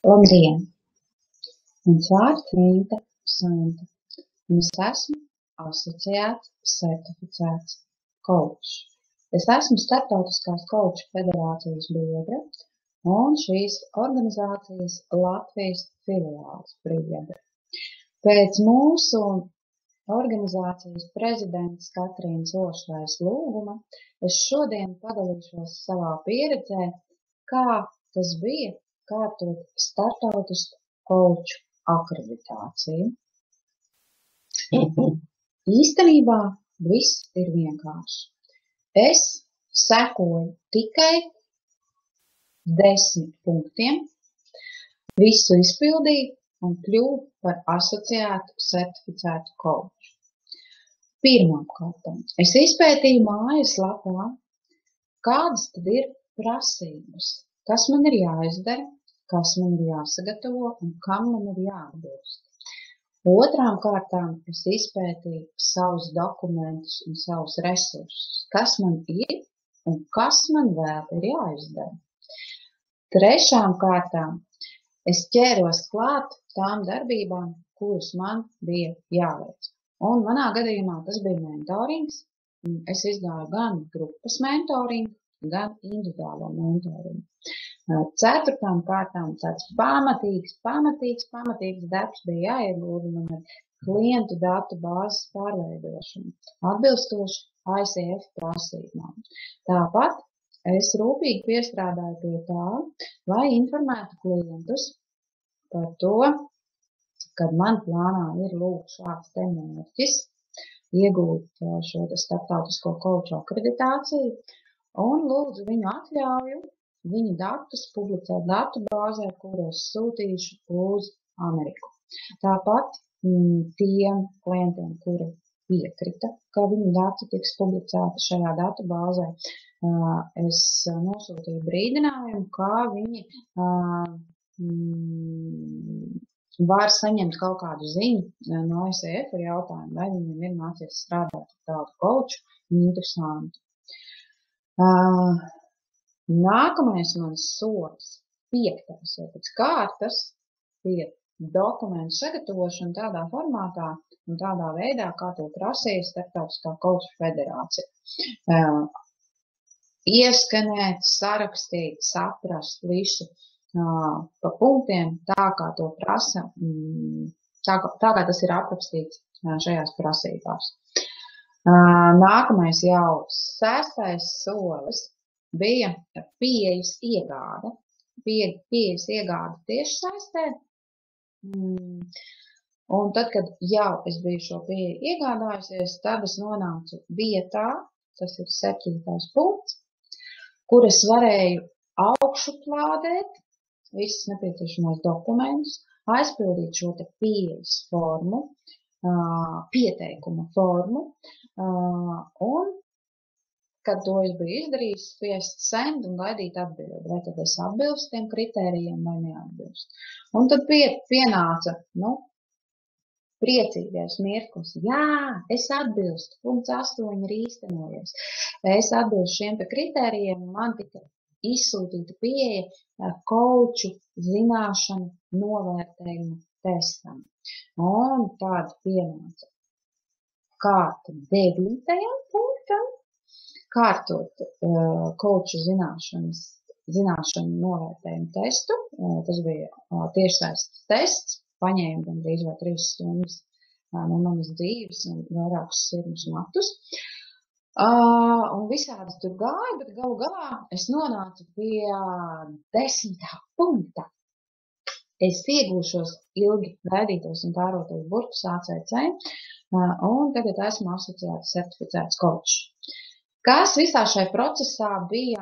Labdien! Mans vārds Rīta Santa, un es esmu asociēts, certificēts koučs. Es esmu Starptautiskās kouču federācijas biedre un šīs organizācijas Latvijas filiāles biedre. Pēc mūsu organizācijas prezidentas Katrīnas Ošvairas lūguma es šodien padalīšos savā pieredzē, kā tas bija kārtot starptautisku kouču akreditāciju. Īstenībā viss ir vienkārši. Es sekoju tikai 10 punktiem, visu izpildīju un kļuvu par asociētu certificētu kouču. Pirmkārt, es izpētīju mājaslapā, kādas tad ir prasības, kas man ir jāizdara, kas man ir jāsagatavo un kam man ir jāatbilst. Otrām kārtām es izpētīju savus dokumentus un savus resursus, kas man ir un kas man vēl ir jāizdara. Trešām kārtām es ķēros klāt tām darbībām, kuras man bija jāveic. Un manā gadījumā tas bija mentorings. Es izgāju gan grupas mentoringu, gan individuālo mentoringu. Ceturtām kārtām tāds pamatīgs darbs bija jāiegulda man ar klientu datu bāzes pārveidošanu, atbilstoši ICF prasībām. Tāpat es rūpīgi piestrādāju pie tā, lai informētu klientus par to, kad man plānā ir lūk šāds te mērķis, iegūt šo starptautisko kouču akreditāciju un lūdzu viņu atļauju, viņu datus publicēt datubāzē, kuros sūtīšu uz Ameriku. Tāpat tiem klientiem, kuri piekrita, ka viņu dati tiks publicēti šajā datubāzē, es nosūtīju brīdinājumu, kā viņi var saņemt kaut kādu ziņu no ICF ar jautājumu, vai viņiem ir nācies strādāt ar tādu kouču, interesanti. Nākamais mans solis, 5. jau pēc kārtas, ir dokumentu sagatavošana tādā formātā un tādā veidā, kā to prasīja Starptautiskā kouču federācija. Ieskanēt, sarakstīt, saprast visu pa punktiem, tā kā to prasa, tā kā tas ir aprakstīts šajās prasībās. Nākamais jau 6. solis bija pieejas iegāde. Pieejas iegāde tiešsaistē. Un tad, kad jau es biju šo pieeju iegādājusies, tad es nonācu vietā, tas ir 7. punkts, kur es varēju augšuplādēt visus nepieciešamos dokumentus, aizpildīt šo te pieejas formu, pieteikuma formu, un, kad to es biju izdarījis, spiest send un gaidīt atbildi, vai tad es atbilstu tiem kritērijiem vai neatbilstu. Un tad pienāca, priecīgais mirklis. Jā, es atbilstu, punkts 8 ir īstenojies. Es atbilstu šiem te kritērijiem un man tika izsūtīta pieeja kouču zināšanu novērtējumu testam. Un tāda pienāca kārta 9. punktam, kārtot kouču zināšanu novērtējumu testu. Tas bija tiešsaistes tests, paņēma gandrīz vai 3 stundas no manas dzīves un vairākus sirmus matus. Un visādi tur gāja, bet galu galā es nonācu pie 10. punkta. Es iegūšos ilgi gaidītos un kārotos burtus ACC, un tagad esmu asociēts certificēts koučs. Kas visā šai procesā bija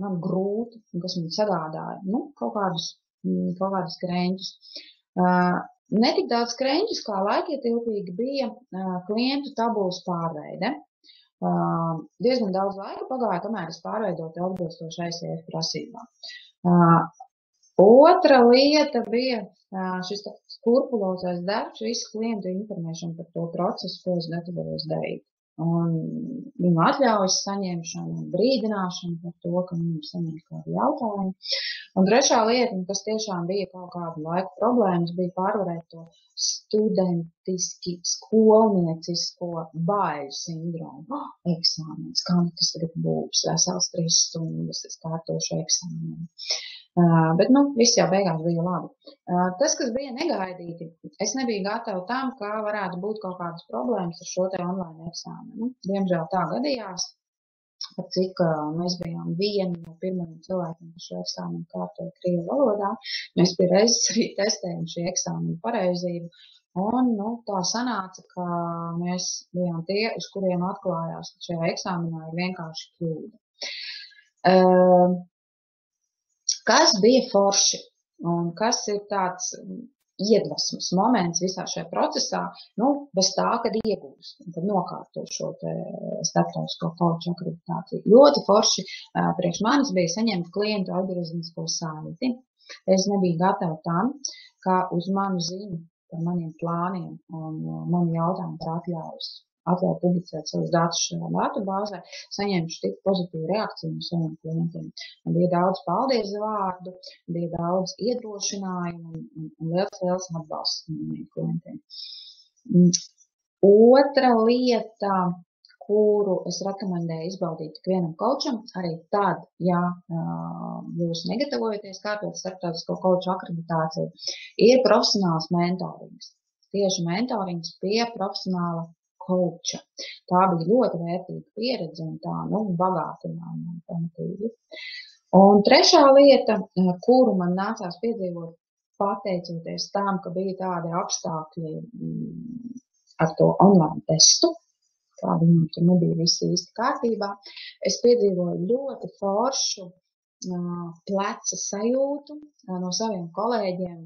man grūti un kas man sagādāja? Kaut kādus krenķus. Netik daudz krenķus, kā laikietilpīgi bija klientu tabulas pārveide. Diezgan daudz laika pagāja, kamēr es pārveidotu atbilstoši ICF prasībām. Otra lieta bija šis skrupulozais darbs, visu klientu informēšanu par to procesu, ko es gatavojos darīt. un viņu atļaujas saņemšanu un brīdināšanu par to, ka viņu saņem kādu jautājumu. Un trešā lieta, kas tiešām bija kaut kādu laiku problēmas, bija pārvarēt to studentiski skolniecisko baiļu sindromu. Eksāmens, kā tas tagad būs, vesels 3 stundas, es kārtošu eksāmenu. Bet, viss jau beigās bija labi. Tas, kas bija negaidīti, es nebiju gatava tam, ka varētu būt kaut kādas problēmas ar šo te online eksāmenu. Diemžēl tā gadījās, par cik mēs bijām vieni no pirmajiem cilvēkiem, kas šo eksāmenu kārtoja krievu valodā. Mēs pie reizes arī testējam šī eksāmena pareizību. Un, tā sanāca, ka mēs bijām tie, uz kuriem atklājās, ka šajā eksāmenā ir vienkārši kļūda. Kas bija forši un kas ir tāds iedvesmas moments visā šajā procesā, bez tā, kad iegūst, kad nokārto šo te starptautisko coachu akreditāciju. Ļoti forši priekš manis bija saņemt klientu algoritmisko saiti. Es nebiju gatava tam, ka uz manu ziņu par maniem plāniem un manu jautājumu par atļauju publicēt savus datus šajā datu bāzē, saņemšu tik pozitīvu reakciju no saviem klientiem. Un bija daudz paldies vārdu, bija daudz iedrošinājumu un liels atbalsts no maniem klientiem. Otra lieta, kuru es rekomendēju izbaudīt ikvienam coacham, arī tad, ja jūs negatavojaties kārtot starptautisko coachu akreditāciju, ir profesionāls mentorings. Tieši mentorings pie profesionāla coacha. Tā bija ļoti vērtīga pieredze un tā, bagātināja man pamatīgi. Un trešā lieta, kuru man nācās piedzīvot pateicoties tam, ka bija tādi apstākļi ar to online testu, kā viņam tur nebija visi īsti kārtībā, es piedzīvoju ļoti foršu pleca sajūtu no saviem kolēģiem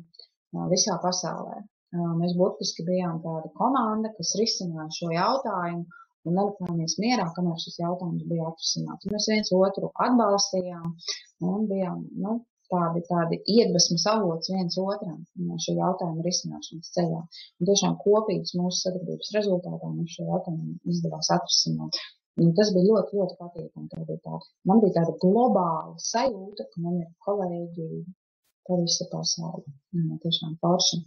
visā pasaulē. Mēs burtiski bijām tāda komanda, kas risināja šo jautājumu un nelikāmies mierā, kamēr šis jautājums bija atrisināts. Mēs viens otru atbalstījām un bijām, tādi iedvesmas avots viens otram šo jautājumu risināšanas ceļā. Un tiešām kopīgas mūsu sadarbības rezultātā mums šo jautājumu izdevās atrisināt. Un tas bija ļoti, ļoti patīkami. Man bija tāda globāla sajūta, ka man ir kolēģi pa visu pasauli. Tiešām forši.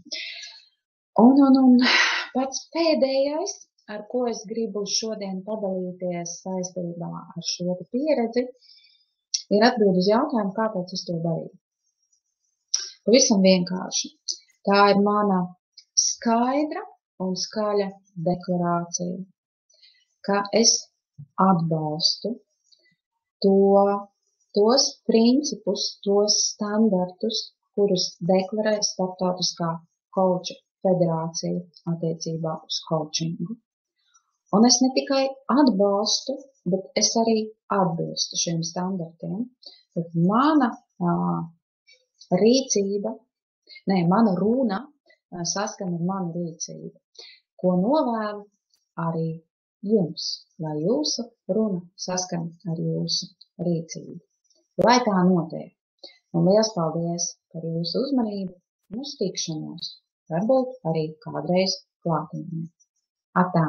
Un pats pēdējais, ar ko es gribu šodien padalīties saistībā ar šo pieredzi, ir atbild uz jautājumu, kāpēc es to darīju. Pavisam vienkārši. Tā ir mana skaidra un skaļa deklarācija, ka es atbalstu tos principus, tos standartus, kurus deklarē Starptautiskā coacha federācija attiecībā uz coachingu. Un es ne tikai atbalstu, bet es arī atbilstu šiem standartiem. Bet mana runa saskan ar manu rīcību, ko novēlu arī jums, lai jūsu runa saskan ar jūsu rīcību. Lai tā notiek. Un liels paldies par jūsu uzmanību un uz tikšanos. Varbūt arī kādreiz klātienē. Atā!